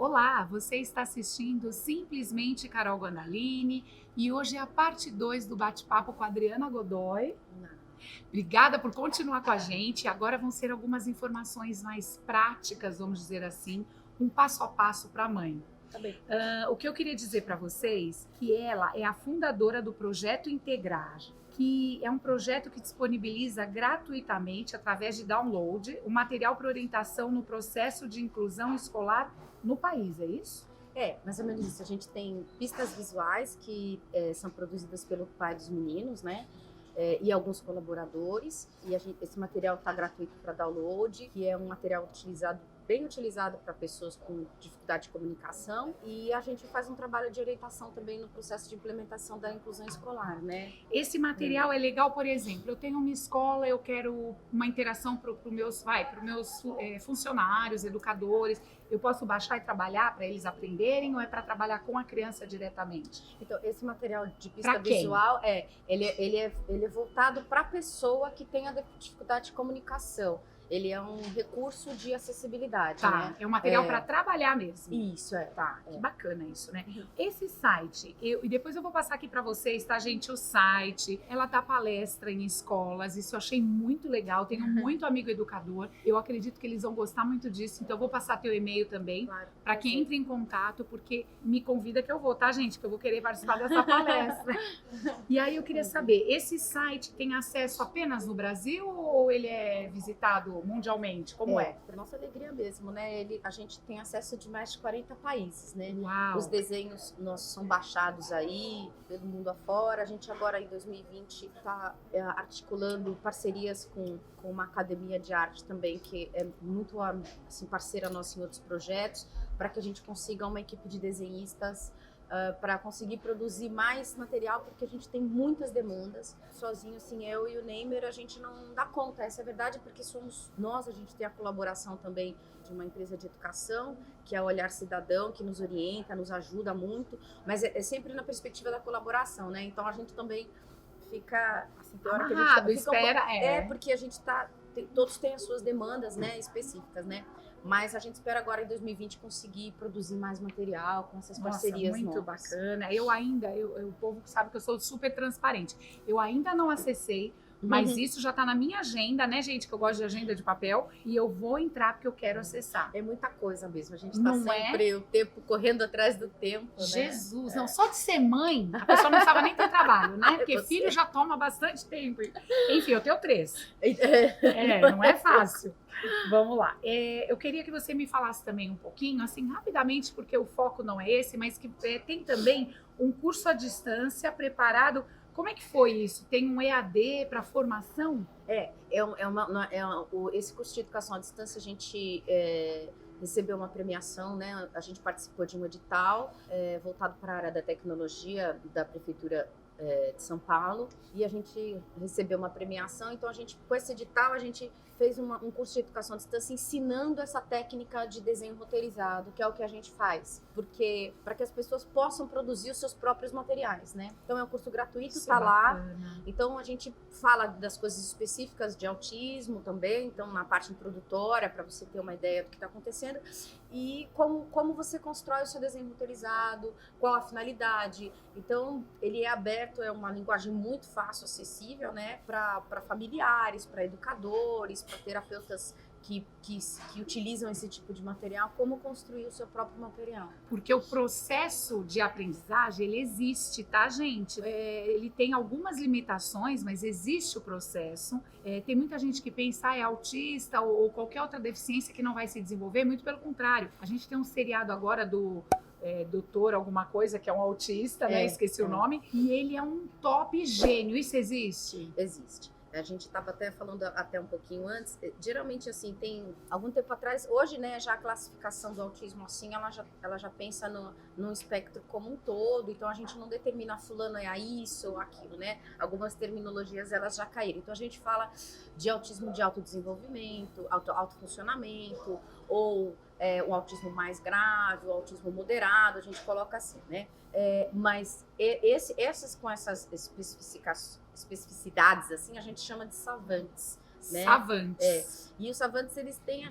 Olá, você está assistindo Simplesmente Carol Gondalini e hoje é a parte 2 do bate-papo com a Adriana Godoy. Obrigada por continuar com a gente. Agora vão ser algumas informações mais práticas, vamos dizer assim, um passo a passo para a mãe. Tá bem. O que eu queria dizer para vocês que ela é a fundadora do Projeto Integrar, que é um projeto que disponibiliza gratuitamente, através de download, o material para orientação no processo de inclusão escolar no país, é isso? É, mais ou menos isso. A gente tem pistas visuais que são produzidas pelo pai dos meninos, né? E alguns colaboradores. E esse material está gratuito para download, que é um material bem utilizado para pessoas com dificuldade de comunicação. E a gente faz um trabalho de orientação também no processo de implementação da inclusão escolar, né? Esse material é legal, por exemplo, eu tenho uma escola, eu quero uma interação para os meus funcionários, educadores. Eu posso baixar e trabalhar para eles aprenderem ou é para trabalhar com a criança diretamente? Então, esse material de pista Pra quem? visual, ele é voltado para a pessoa que tem a dificuldade de comunicação. Ele é um recurso de acessibilidade, Tá, né? é um material para trabalhar mesmo. Isso, Tá, que bacana isso, né? Uhum. Esse site, e depois eu vou passar aqui para vocês, tá, gente? O site, ela dá palestra em escolas, isso eu achei muito legal. Tenho muito amigo educador, eu acredito que eles vão gostar muito disso, então eu vou passar teu e-mail também, Claro. para quem entra em contato, porque me convida que eu vou, tá, gente? Que eu vou querer participar dessa palestra. E aí eu queria saber, esse site tem acesso apenas no Brasil ou ele é visitado mundialmente? Como é? Para nossa alegria mesmo, né? A gente tem acesso de mais de 40 países, né? Uau! Os desenhos nossos são baixados aí, pelo mundo afora. A gente agora, em 2020, está articulando parcerias com uma academia de arte também, que é muito assim, parceira nossa em outros projetos, para que a gente consiga uma equipe de desenhistas para conseguir produzir mais material, porque a gente tem muitas demandas. Sozinho, assim, eu e o Neymer, a gente não dá conta. Essa é a verdade, porque somos nós, a gente tem a colaboração também de uma empresa de educação, que é o Olhar Cidadão, que nos orienta, nos ajuda muito, mas é sempre na perspectiva da colaboração, né? Então a gente também fica, assim, tem hora que a gente Amarrado, fica espera, porque a gente todos têm as suas demandas, né, específicas, né? Mas a gente espera agora em 2020 conseguir produzir mais material com essas parcerias muito novas. bacana. O povo sabe que eu sou super transparente. Eu ainda não acessei, mas isso já tá na minha agenda, né, gente? Que eu gosto de agenda de papel. E eu vou entrar porque eu quero acessar. É muita coisa mesmo. A gente tá Não sempre o tempo correndo atrás do tempo, né? Jesus, não, só de ser mãe, a pessoa não precisava nem ter trabalho, né? Porque filho já toma bastante tempo. Enfim, eu tenho 3. Não é fácil. Vamos lá. Eu queria que você me falasse também um pouquinho, assim, rapidamente, porque o foco não é esse, mas que tem também um curso à distância preparado. Como é que foi isso? Tem um EAD para formação? Esse curso de educação à distância, a gente recebeu uma premiação, né? A gente participou de um edital voltado para a área da tecnologia da Prefeitura de São Paulo, e a gente recebeu uma premiação. Então, com esse edital, a gente fez um curso de educação à distância ensinando essa técnica de desenho roteirizado, que é o que a gente faz, porque para que as pessoas possam produzir os seus próprios materiais, né? Então é um curso gratuito, está lá. Então a gente fala das coisas específicas de autismo também, então na parte introdutória, para você ter uma ideia do que está acontecendo, e como você constrói o seu desenho roteirizado, qual a finalidade. Então ele é aberto, é uma linguagem muito fácil, acessível, né? Para familiares, para educadores, para terapeutas que utilizam esse tipo de material, como construir o seu próprio material. Porque o processo de aprendizagem, ele existe, tá, gente? Ele tem algumas limitações, mas existe o processo. Tem muita gente que pensa, é autista ou qualquer outra deficiência que não vai se desenvolver, muito pelo contrário. A gente tem um seriado agora do doutor alguma coisa, que é um autista, né? Esqueci o nome. E ele é um top gênio. Isso existe? Existe. A gente estava até falando até um pouquinho antes, geralmente assim, tem algum tempo atrás, hoje, né, já a classificação do autismo assim, ela já pensa no espectro como um todo, então a gente não determina fulano é isso ou aquilo, né, algumas terminologias elas já caíram, então a gente fala de autismo de autodesenvolvimento, autofuncionamento, ou um autismo mais grave, o autismo moderado, a gente coloca assim, né, mas com essas especificidades, assim, a gente chama de savantes, né? Savantes. E os savantes, eles têm em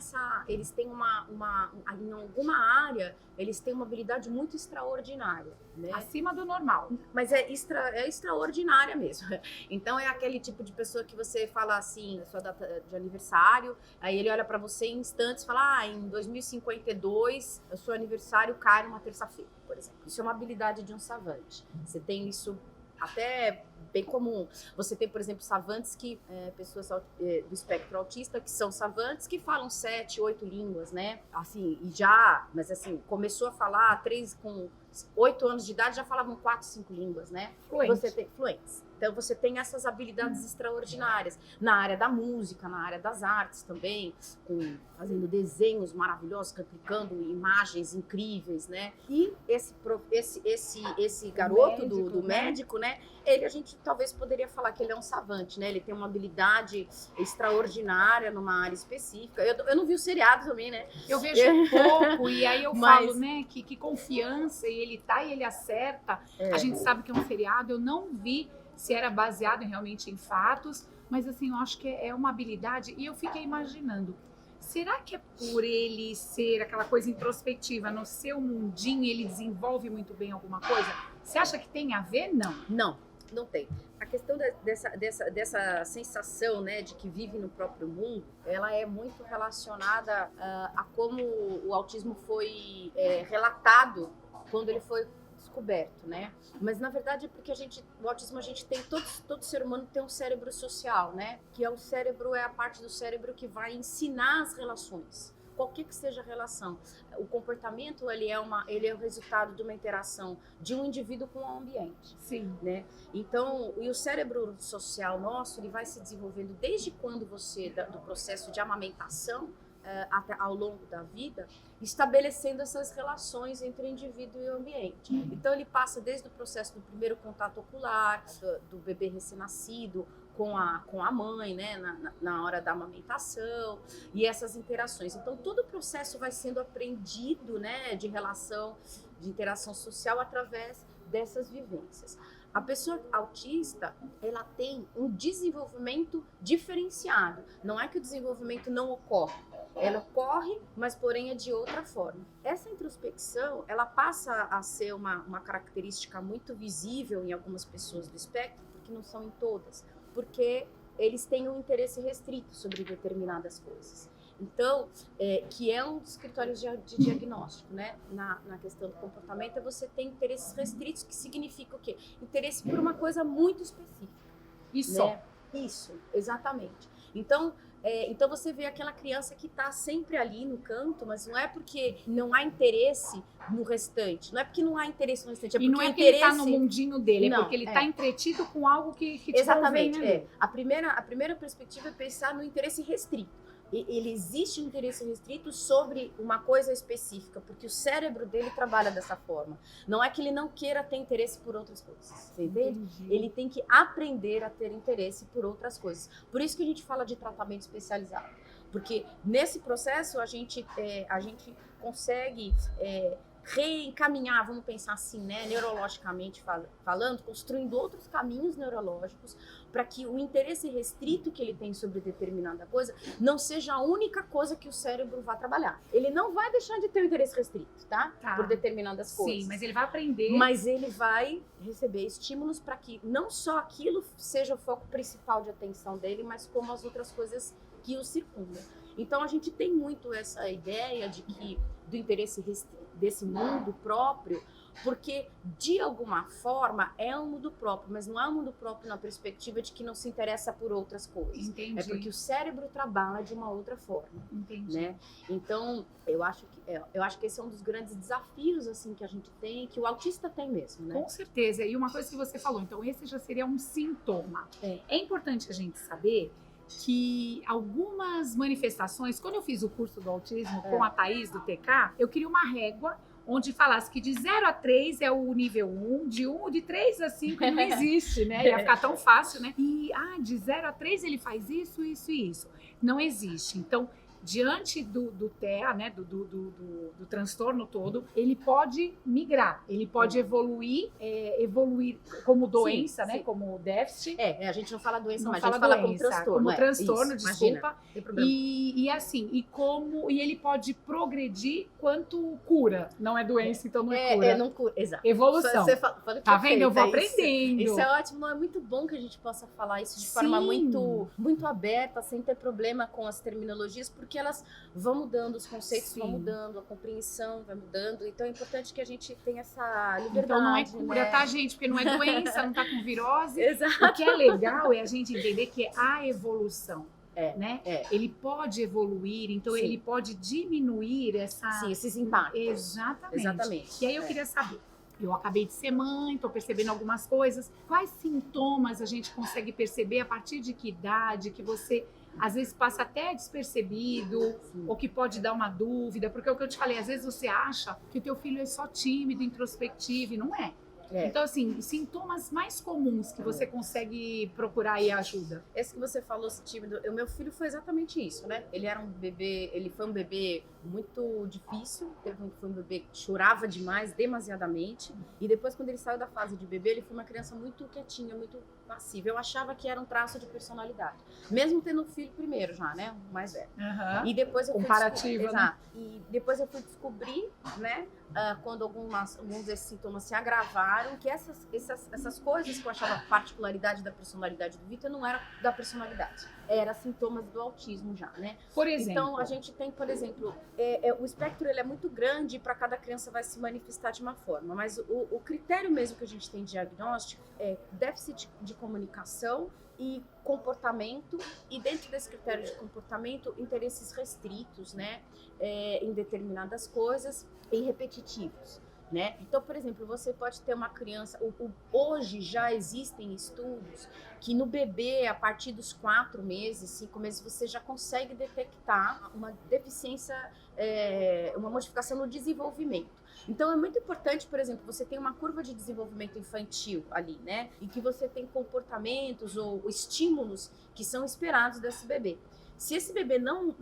alguma área, eles têm uma habilidade muito extraordinária, né? Acima do normal. Mas é extraordinária mesmo. Então é aquele tipo de pessoa que você fala assim, sua data de aniversário, aí ele olha pra você em instantes e fala, em 2052, o seu aniversário cai numa terça-feira, por exemplo. Isso é uma habilidade de um savante. Você tem isso até bem comum. Você tem, por exemplo, savantes que, pessoas do espectro autista, que são savantes, que falam 7, 8 línguas, né? Assim, mas assim, começou a falar com 8 anos de idade, já falavam 4, 5 línguas, né? Você tem fluentes. Então, você tem essas habilidades extraordinárias na área da música, na área das artes também, fazendo desenhos maravilhosos, aplicando imagens incríveis, né? E esse garoto do médico, né? Ele, a gente talvez poderia falar que ele é um savante, né? Ele tem uma habilidade extraordinária numa área específica. Eu não vi o seriado também, né? Eu vejo pouco, e aí eu falo, né, que confiança, e ele acerta. A gente sabe que é um seriado, eu não vi se era baseado realmente em fatos, mas assim, eu acho que é uma habilidade, e eu fiquei imaginando, será que é por ele ser aquela coisa introspectiva, no seu mundinho, ele desenvolve muito bem alguma coisa? Você acha que tem a ver? Não. Não tem. A questão dessa sensação, né, de que vive no próprio mundo, ela é muito relacionada a como o autismo foi relatado quando ele foi descoberto, né? Mas na verdade é porque o autismo todo ser humano tem um cérebro social, né? Que é a parte do cérebro que vai ensinar as relações. Qualquer que seja a relação. O comportamento, ele é o resultado de uma interação de um indivíduo com o ambiente. Sim. Né? Então, e o cérebro social nosso, ele vai se desenvolvendo desde quando do processo de amamentação, até ao longo da vida, estabelecendo essas relações entre o indivíduo e o ambiente. Então, ele passa desde o processo do primeiro contato ocular, do bebê recém-nascido, com a mãe, né, na hora da amamentação, e essas interações. Então, todo o processo vai sendo aprendido, né, de interação social através dessas vivências. A pessoa autista, ela tem um desenvolvimento diferenciado. Não é que o desenvolvimento não ocorre. Ela ocorre, mas porém é de outra forma. Essa introspecção, ela passa a ser uma característica muito visível em algumas pessoas do espectro, porque não são em todas. Porque eles têm um interesse restrito sobre determinadas coisas. Então, que é um dos critérios de diagnóstico, né? Na questão do comportamento, você tem interesses restritos, que significa o quê? Interesse por uma coisa muito específica. Isso. Né? Isso, exatamente. Então você vê aquela criança que está sempre ali no canto, mas não é porque não há interesse no restante. Não é porque não há interesse no restante. E não é porque ele está no mundinho dele, é porque ele está entretido com algo que te exatamente, convém, né? A primeira perspectiva é pensar no interesse restrito. Ele existe um interesse restrito sobre uma coisa específica, porque o cérebro dele trabalha dessa forma. Não é que ele não queira ter interesse por outras coisas, você entende? Ele tem que aprender a ter interesse por outras coisas. Por isso que a gente fala de tratamento especializado. Porque nesse processo a gente consegue reencaminhar, vamos pensar assim, né, neurologicamente falando, construindo outros caminhos neurológicos para que o interesse restrito que ele tem sobre determinada coisa não seja a única coisa que o cérebro vai trabalhar. Ele não vai deixar de ter o interesse restrito, tá? Por determinadas coisas. Sim, mas ele vai aprender. Mas ele vai receber estímulos para que não só aquilo seja o foco principal de atenção dele, mas como as outras coisas que o circundam. Então, a gente tem muito essa ideia do interesse desse mundo próprio, porque, de alguma forma, é um mundo próprio, mas não é um mundo próprio na perspectiva de que não se interessa por outras coisas. Entendi. É porque o cérebro trabalha de uma outra forma. Entendi. Né? Então, eu acho que esse é um dos grandes desafios assim, que a gente tem, que o autista tem mesmo. Né? Com certeza. E uma coisa que você falou, então, esse já seria um sintoma. É importante a gente saber que algumas manifestações, quando eu fiz o curso do autismo com a Thaís do TK, eu queria uma régua onde falasse que de 0 a 3 é o nível 1, de 3 a 5 não existe, né? Ia ficar tão fácil, né? E de 0 a 3 ele faz isso, isso e isso. Não existe. Então, diante do TEA, né, do transtorno todo, ele pode migrar, ele pode evoluir como doença, Sim, né, sim. como déficit. A gente não fala doença, Não mas a fala gente fala como doença, transtorno. como transtorno, Isso, desculpa. imagina, não tem problema. E assim, e ele pode progredir quanto cura. Não é doença, então não é cura. Não cura, exato. Evolução. Você fala Tá vendo? Eu vou perfeito, aprendendo. Isso é ótimo, não é muito bom que a gente possa falar isso de forma Sim. muito, muito aberta, sem ter problema com as terminologias, porque elas vão mudando, os conceitos Sim. vão mudando, a compreensão vai mudando, então é importante que a gente tenha essa liberdade. Então não é cura, né? tá, gente? Porque não é doença, não tá com virose. Exato. O que é legal é a gente entender que é a evolução. Né? É. Ele pode evoluir, então Sim. ele pode diminuir Sim, esses impactos. Exatamente. E aí eu queria saber, eu acabei de ser mãe, tô percebendo algumas coisas. Quais sintomas a gente consegue perceber a partir de que idade que você às vezes passa até despercebido, ou que pode dar uma dúvida, porque é o que eu te falei, às vezes você acha que o teu filho é só tímido, introspectivo, e não é. Então, assim, sintomas mais comuns que você consegue procurar aí ajuda. Esse que você falou, tímido, o meu filho foi exatamente isso, né? Ele foi um bebê muito difícil, foi um bebê que chorava demais, demasiadamente, e depois quando ele saiu da fase de bebê, ele foi uma criança muito quietinha, muito passiva. Eu achava que era um traço de personalidade, mesmo tendo um filho primeiro já, né? O mais velho. Uhum. E depois eu comparativa, né? Exato. E depois eu fui descobrir, né? Quando alguns desses sintomas se agravaram, que essas coisas que eu achava particularidade da personalidade do Vitor não era da personalidade, era sintomas do autismo já, né? Por exemplo. Então a gente tem, por exemplo, o espectro ele é muito grande e para cada criança vai se manifestar de uma forma, mas o critério mesmo que a gente tem de diagnóstico é déficit de comunicação e comportamento, e dentro desse critério de comportamento, interesses restritos, né, em determinadas coisas e repetitivos, né? Então, por exemplo, você pode ter uma criança, hoje já existem estudos que no bebê, a partir dos 4 meses, 5 meses, você já consegue detectar uma deficiência, uma modificação no desenvolvimento. Então é muito importante, por exemplo, você tem uma curva de desenvolvimento infantil ali, né? E que você tem comportamentos ou estímulos que são esperados desse bebê. Se esse bebê não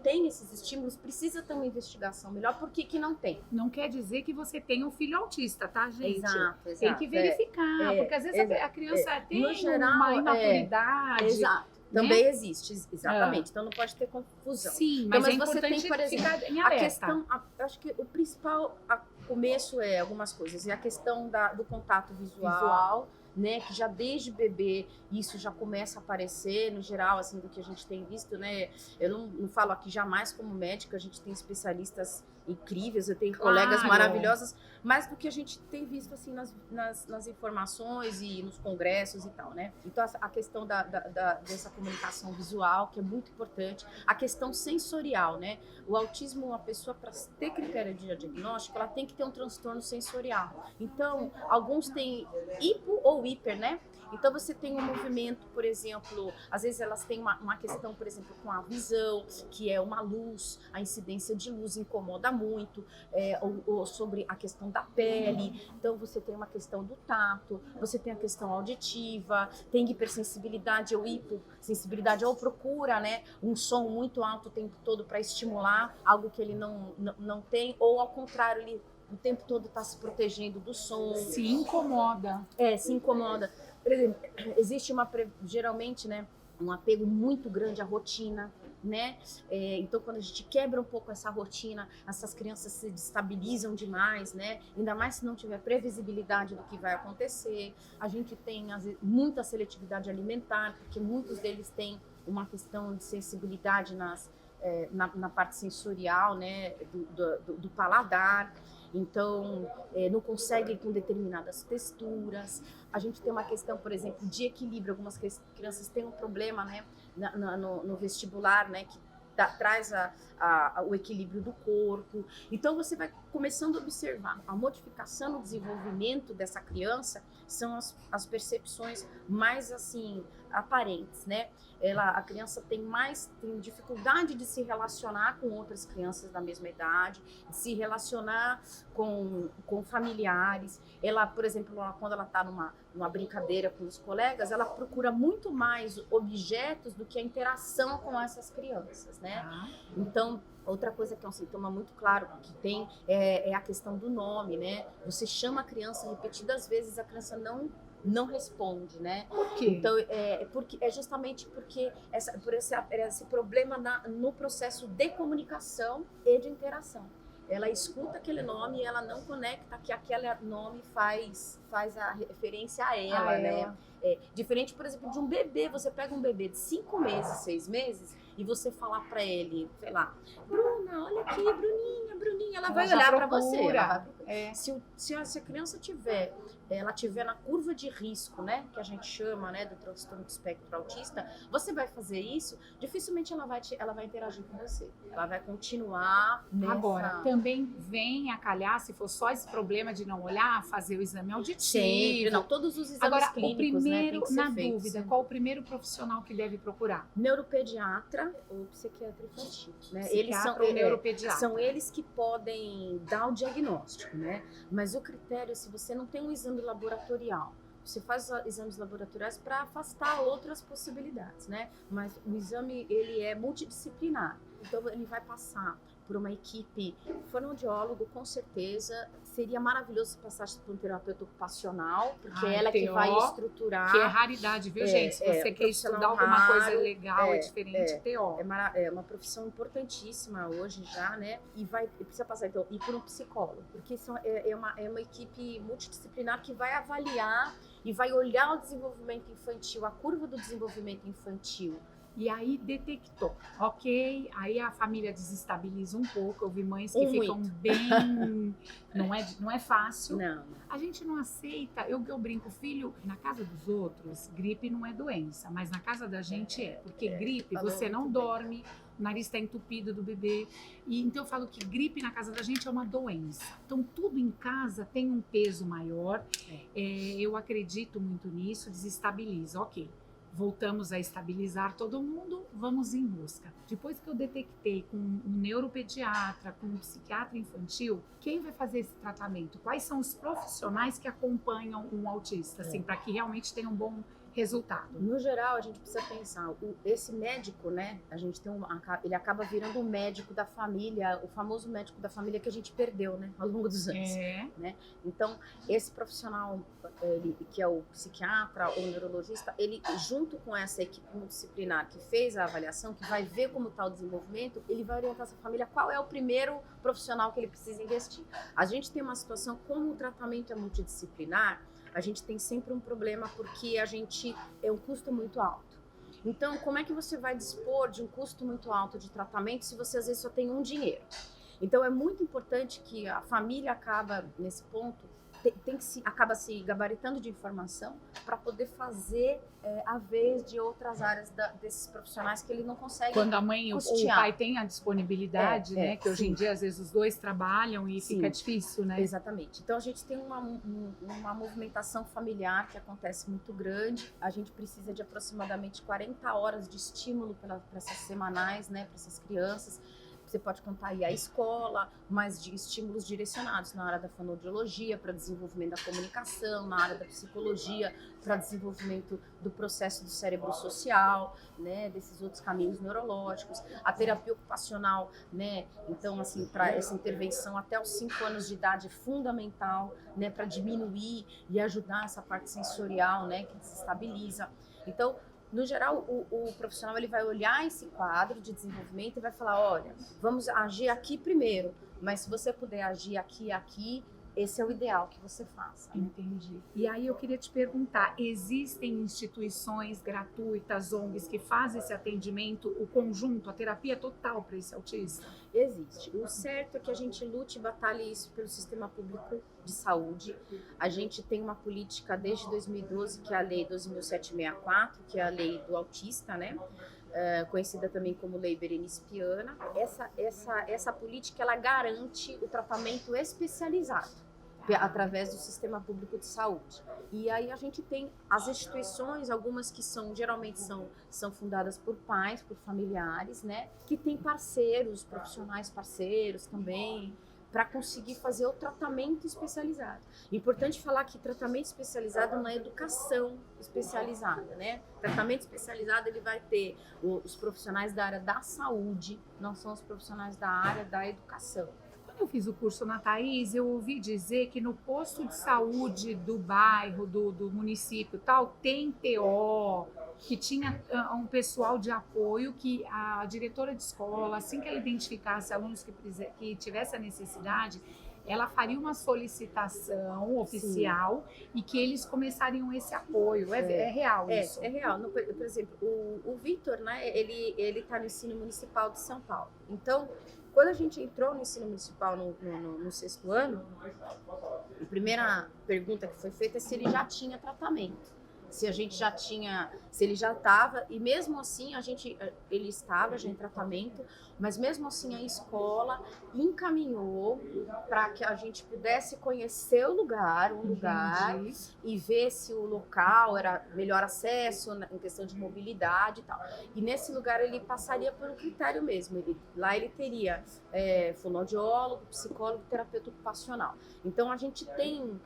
tem esses estímulos, precisa ter uma investigação melhor. Por que não tem? Não quer dizer que você tem um filho autista, tá, gente? Exato. Tem que verificar, porque às vezes a criança tem no geral, uma imaturidade. Exato. Também existe, exatamente. Então não pode ter confusão. Sim, então, mas é você importante tem, por exemplo, ficar em a alerta. questão, eu acho que o principal começo é algumas coisas, é a questão do contato visual, né, que já desde bebê isso já começa a aparecer, no geral, assim, do que a gente tem visto, né, eu não falo aqui jamais como médica, a gente tem especialistas incríveis, eu tenho colegas maravilhosas, mas do que a gente tem visto, assim, nas informações e nos congressos e tal, né, então a questão dessa comunicação visual, que é muito importante, a questão sensorial, né, o autismo, uma pessoa, para ter critério de diagnóstico, ela tem que ter um transtorno sensorial, então, alguns têm hipo ou hiper, né? Então você tem um movimento, por exemplo, às vezes elas têm uma questão, por exemplo, com a visão, que é uma luz, a incidência de luz incomoda muito, ou sobre a questão da pele, então você tem uma questão do tato, você tem a questão auditiva, tem hipersensibilidade ou hipossensibilidade, ou procura, né, um som muito alto o tempo todo para estimular algo que ele não tem, ou ao contrário, ele o tempo todo está se protegendo do som. Se incomoda. Se incomoda. Por exemplo, existe geralmente, né, um apego muito grande à rotina, né? Então, quando a gente quebra um pouco essa rotina, essas crianças se destabilizam demais, né? Ainda mais se não tiver previsibilidade do que vai acontecer. A gente tem muita seletividade alimentar, porque muitos deles têm uma questão de sensibilidade na parte sensorial, né, do paladar. Então, não consegue com determinadas texturas. A gente tem uma questão, por exemplo, de equilíbrio. Algumas crianças têm um problema, né, no vestibular, né, que traz o equilíbrio do corpo. Então, você vai começando a observar a modificação no desenvolvimento dessa criança, são as percepções mais assim aparentes, né? A criança tem dificuldade de se relacionar com outras crianças da mesma idade, de se relacionar com familiares. Ela, por exemplo, quando ela está numa brincadeira com os colegas, ela procura muito mais objetos do que a interação com essas crianças, né? Então, outra coisa que é um sintoma muito claro que tem é a questão do nome, né? Você chama a criança repetidas vezes, a criança não responde, né? Por quê? Então, é justamente porque por esse problema no processo de comunicação e de interação. Ela escuta aquele nome e ela não conecta que aquele nome faz a referência a ela, né? Diferente, por exemplo, de um bebê. Você pega um bebê de 5 meses, 6 meses e você falar para ele, sei lá, Bruna, olha aqui, Bruninha, ela vai olhar para você. Se a criança tiver na curva de risco, né, que a gente chama, né, do transtorno do espectro autista, você vai fazer isso, dificilmente ela vai interagir com você. Ela vai continuar nessa... Agora, também vem a calhar, se for só esse problema de não olhar, fazer o exame auditivo. Sempre, não, todos os exames agora, clínicos, o primeiro, né, tem que na ser feitos. dúvida, qual o primeiro profissional que deve procurar? Neuropediatra ou psiquiatra infantil, né? Psiquiatra ou neuropediatra. São eles que podem dar o diagnóstico, né? Mas o critério, se você não tem um exame laboratorial, você faz exames laboratoriais para afastar outras possibilidades, né? Mas o exame, ele é multidisciplinar. Então, ele vai passar por uma equipe fonoaudiólogo, com certeza. Seria maravilhoso se passasse por um terapeuta ocupacional, porque ela é que vai estruturar. Que é raridade, viu, gente? Se você quer estudar alguma coisa legal e diferente, TO. É uma profissão importantíssima hoje já, né? E precisa passar, então, e por um psicólogo. Porque é uma equipe multidisciplinar que vai avaliar e vai olhar o desenvolvimento infantil, a curva do desenvolvimento infantil. E aí detectou, ok, aí a família desestabiliza um pouco. Eu vi mães que ficam bem, não é fácil. Não. A gente não aceita, eu brinco, filho, na casa dos outros, gripe não é doença, mas na casa da gente porque gripe, você não dorme, o nariz está entupido do bebê. E então eu falo que gripe na casa da gente é uma doença. Então tudo em casa tem um peso maior. Eu acredito muito nisso, desestabiliza, ok. Voltamos a estabilizar todo mundo, vamos em busca. Depois que eu detectei com um neuropediatra, com um psiquiatra infantil, quem vai fazer esse tratamento? Quais são os profissionais que acompanham um autista, assim, para que realmente tenha um bom resultado? No geral, a gente precisa pensar, esse médico, né, ele acaba virando um médico da família, o famoso médico da família que a gente perdeu, né, ao longo dos anos. Né? Então, esse profissional, que é o psiquiatra ou neurologista, ele, junto com essa equipe multidisciplinar que fez a avaliação, que vai ver como está o desenvolvimento, ele vai orientar essa família qual é o primeiro profissional que ele precisa investir. A gente tem uma situação, como o tratamento é multidisciplinar, a gente tem sempre um problema porque é um custo muito alto. Então, como é que você vai dispor de um custo muito alto de tratamento se você às vezes só tem um dinheiro? Então, é muito importante que a família acaba, nesse ponto, acaba se gabaritando de informação para poder fazer a vez de outras áreas desses profissionais que ele não consegue Quando a mãe custear. ou o pai tem a disponibilidade, né? Que hoje em dia, às vezes, os dois trabalham e fica difícil, né? Exatamente. Então, a gente tem uma movimentação familiar que acontece muito grande. A gente precisa de aproximadamente 40 horas de estímulo para essas semanais, né? Para essas crianças. Você pode contar aí a escola, mas de estímulos direcionados na área da fonoaudiologia, para desenvolvimento da comunicação, na área da psicologia, para desenvolvimento do processo do cérebro social, né, desses outros caminhos neurológicos, a terapia ocupacional, né, então, assim, para essa intervenção até os 5 anos de idade é fundamental, né, para diminuir e ajudar essa parte sensorial, né, que desestabiliza. Então, no geral, o profissional ele vai olhar esse quadro de desenvolvimento e vai falar, olha, vamos agir aqui primeiro, mas se você puder agir aqui e aqui, esse é o ideal que você faça. Entendi. E aí eu queria te perguntar, existem instituições gratuitas, ONGs, que fazem esse atendimento, o conjunto, a terapia total para esse autista? Existe. O certo é que a gente lute e batalhe isso pelo sistema público de saúde. A gente tem uma política desde 2012, que é a Lei 12.764, que é a lei do autista, né? conhecida também como Lei Berenice-Piana. Essa política, ela garante o tratamento especializado através do sistema público de saúde. E aí a gente tem as instituições, algumas que geralmente são fundadas por pais, por familiares, né? Que tem parceiros, profissionais parceiros também, para conseguir fazer o tratamento especializado. Importante falar que tratamento especializado na educação especializada, né? Tratamento especializado, ele vai ter os profissionais da área da saúde, não são os profissionais da área da educação. Eu fiz o curso na Thaís, eu ouvi dizer que no posto de saúde do bairro, do município e tal, tem TO, que tinha um pessoal de apoio, que a diretora de escola, assim que ela identificasse alunos que tivessem a necessidade, ela faria uma solicitação oficial. Sim. E que eles começariam esse apoio. É real isso? É real. Por exemplo, o Vitor, né, ele está no ensino municipal de São Paulo. Então, quando a gente entrou no ensino municipal no 6º ano, a primeira pergunta que foi feita é se ele já tinha tratamento. Se ele já estava, e mesmo assim ele estava já em tratamento, mas mesmo assim a escola encaminhou para que a gente pudesse conhecer o lugar, e ver se o local era melhor acesso em questão de mobilidade e tal. E nesse lugar ele passaria por um critério mesmo. Lá ele teria fonoaudiólogo, psicólogo, terapeuta ocupacional. Então a gente tem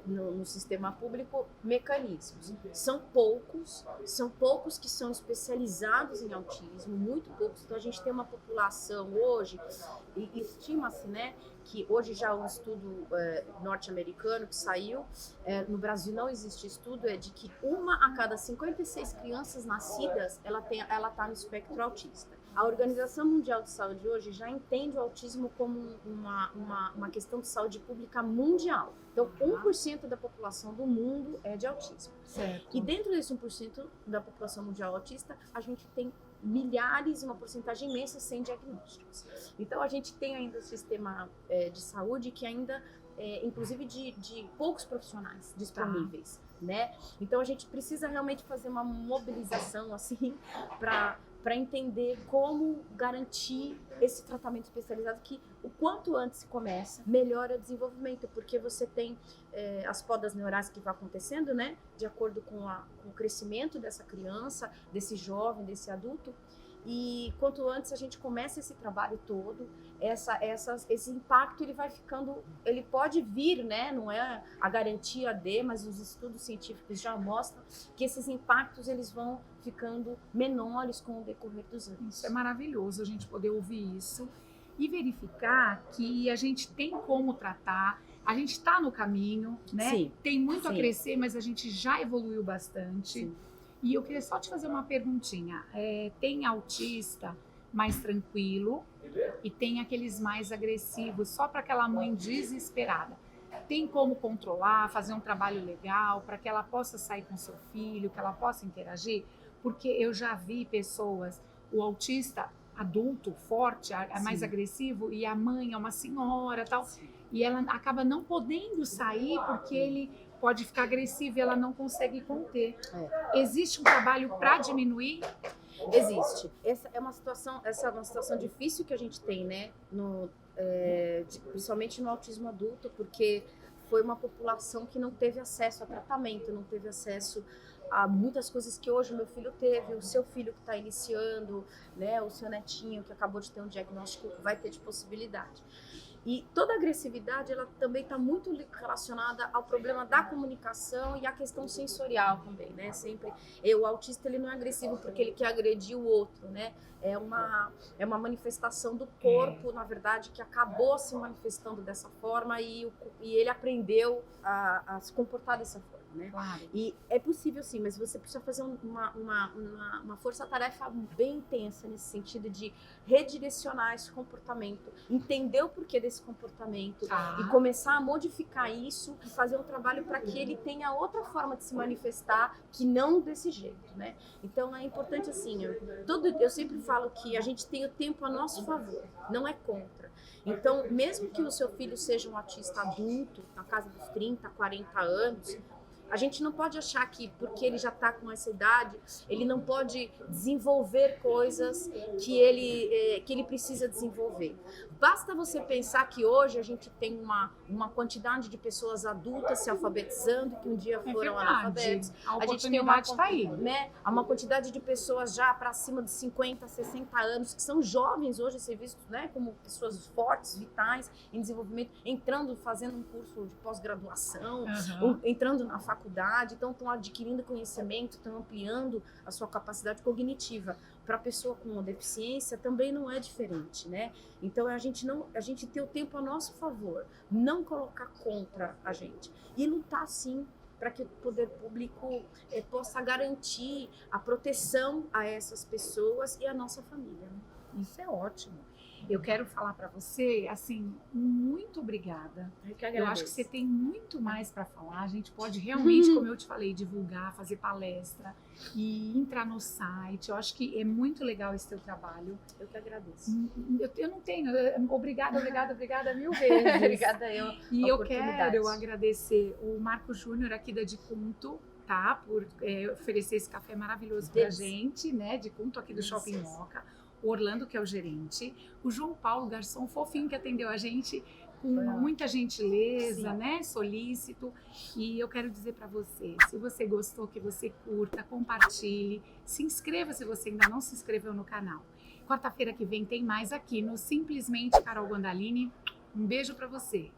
no sistema público mecanismos. São poucos que são especializados em autismo, muito poucos. Então a gente tem uma população hoje, e estima-se, né, que hoje já um estudo norte-americano que saiu, no Brasil não existe estudo, é de que 1 a cada 56 crianças nascidas, ela está no espectro autista. A Organização Mundial de Saúde hoje já entende o autismo como uma questão de saúde pública mundial. Então, 1% da população do mundo é de autismo. Certo. E dentro desse 1% da população mundial autista, a gente tem milhares, uma porcentagem imensa sem diagnósticos. Então, a gente tem ainda o sistema de saúde que ainda, inclusive de poucos profissionais disponíveis, né? Então, a gente precisa realmente fazer uma mobilização, assim, para entender como garantir esse tratamento especializado, que o quanto antes se começa, melhora o desenvolvimento, porque você tem as podas neurais que vão acontecendo, né, de acordo com o crescimento dessa criança, desse jovem, desse adulto, e quanto antes a gente começa esse trabalho todo, esse impacto ele pode vir, né, não é a garantia mas os estudos científicos já mostram que esses impactos eles vão ficando menores com o decorrer dos anos. Isso é maravilhoso, a gente poder ouvir isso e verificar que a gente tem como tratar, a gente está no caminho, né? Sim, tem muito a crescer, mas a gente já evoluiu bastante. Sim. E eu queria só te fazer uma perguntinha. Tem autista mais tranquilo e tem aqueles mais agressivos, só para aquela mãe desesperada. Tem como controlar, fazer um trabalho legal para que ela possa sair com seu filho, que ela possa interagir? Porque eu já vi pessoas, o autista adulto, forte, mais agressivo, e a mãe é uma senhora, tal, e ela acaba não podendo sair porque ele pode ficar agressivo e ela não consegue conter. Existe um trabalho para diminuir? Existe. Essa é uma situação difícil que a gente tem, né? Principalmente no autismo adulto, porque foi uma população que não teve acesso a tratamento, não teve acesso a muitas coisas que hoje o meu filho teve, o seu filho que está iniciando, né? O seu netinho que acabou de ter um diagnóstico vai ter de possibilidade. E toda a agressividade, ela também está muito relacionada ao problema da comunicação e à questão sensorial também, né? Sempre, o autista, ele não é agressivo porque ele quer agredir o outro, né? É uma manifestação do corpo, na verdade, que acabou se manifestando dessa forma e ele aprendeu a se comportar dessa forma. Né? Claro. E é possível sim, mas você precisa fazer uma força-tarefa bem intensa nesse sentido de redirecionar esse comportamento, entender o porquê desse comportamento e começar a modificar isso e fazer um trabalho para que ele tenha outra forma de se manifestar que não desse jeito, né? Então é importante assim, eu sempre falo que a gente tem o tempo a nosso favor, não é contra. Então, mesmo que o seu filho seja um autista adulto, na casa dos 30, 40 anos, A gente não pode achar que porque ele já está com essa idade, ele não pode desenvolver coisas que ele precisa desenvolver. Basta você pensar que hoje a gente tem uma quantidade de pessoas adultas se alfabetizando, que um dia foram analfabetos. A gente tem tá aí. Né, uma quantidade de pessoas já para cima de 50, 60 anos, que são jovens hoje a ser vistos, né, como pessoas fortes, vitais, em desenvolvimento, fazendo um curso de pós-graduação, entrando na faculdade, então estão adquirindo conhecimento, estão ampliando a sua capacidade cognitiva. Para a pessoa com deficiência também não é diferente, né? Então a gente ter o tempo a nosso favor, não colocar contra a gente e lutar sim para que o poder público possa garantir a proteção a essas pessoas e a nossa família, né? Isso é ótimo. Eu quero falar para você, assim, muito obrigada. Eu acho que você tem muito mais para falar. A gente pode realmente, como eu te falei, divulgar, fazer palestra e entrar no site. Eu acho que é muito legal esse teu trabalho. Eu que agradeço. Eu não tenho. Obrigada mil vezes. Obrigada eu. E eu quero agradecer o Marco Júnior aqui da Dicunto, tá? Por oferecer esse café maravilhoso pra gente, né? Dicunto aqui do Shopping Moca. O Orlando, que é o gerente, o João Paulo, garçom fofinho, que atendeu a gente com muita gentileza, né? Solícito. E eu quero dizer para você, se você gostou, que você curta, compartilhe, se inscreva se você ainda não se inscreveu no canal. Quarta-feira que vem tem mais aqui no Simplesmente Carol Gondalini. Um beijo para você.